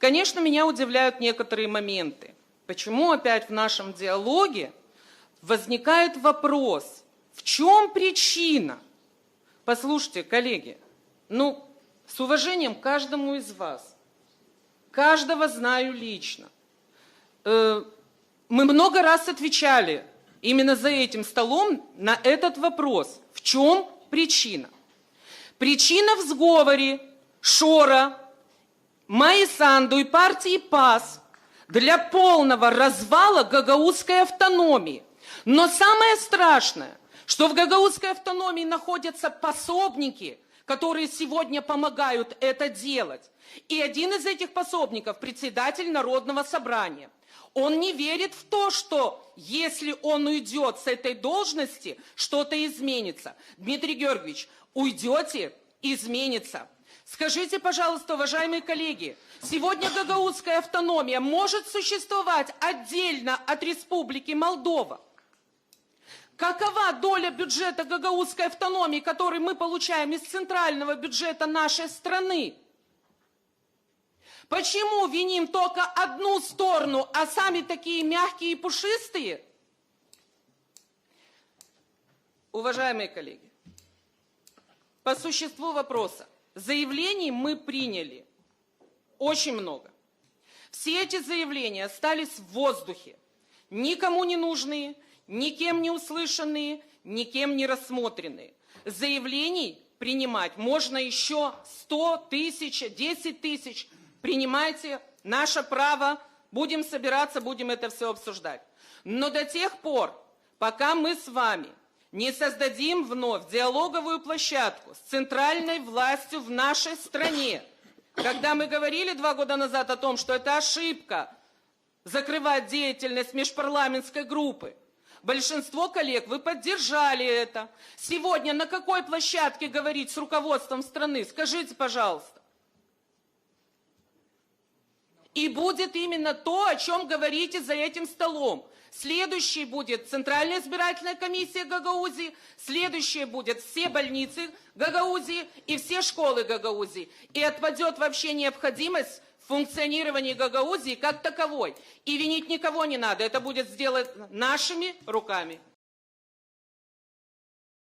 Конечно, меня удивляют некоторые моменты. Почему опять в нашем диалоге возникает вопрос, в чем причина? Послушайте, коллеги, с уважением к каждому из вас, каждого знаю лично. Мы много раз отвечали именно за этим столом на этот вопрос. В чем причина? Причина в сговоре Шора, Майи Санду и партии ПАС для полного развала гагаузской автономии. Но самое страшное, что в гагаузской автономии находятся пособники, которые сегодня помогают это делать. И один из этих пособников – председатель Народного собрания. Он не верит в то, что если он уйдет с этой должности, что-то изменится. Дмитрий Георгиевич, уйдете – изменится. Скажите, пожалуйста, уважаемые коллеги, сегодня гагаузская автономия может существовать отдельно от Республики Молдова? Какова доля бюджета гагаузской автономии, который мы получаем из центрального бюджета нашей страны? Почему виним только одну сторону, а сами такие мягкие и пушистые? Уважаемые коллеги, по существу вопроса. Заявлений мы приняли очень много. Все эти заявления остались в воздухе, никому не нужные, никем не услышанные, никем не рассмотренные. Заявлений принимать можно еще 100 тысяч, 10 тысяч. Принимайте, наше право, будем собираться, будем это все обсуждать. Но до тех пор, пока мы с вами не создадим вновь диалоговую площадку с центральной властью в нашей стране, когда мы говорили 2 года назад о том, что это ошибка закрывать деятельность межпарламентской группы, большинство коллег, вы поддержали это. Сегодня на какой площадке говорить с руководством страны? Скажите, пожалуйста. И будет именно то, о чем говорите за этим столом. Следующий будет Центральная избирательная комиссия Гагаузии, следующее будет все больницы Гагаузии и все школы Гагаузии. И отпадет вообще необходимость в функционировании Гагаузии как таковой. И винить никого не надо, это будет сделано нашими руками.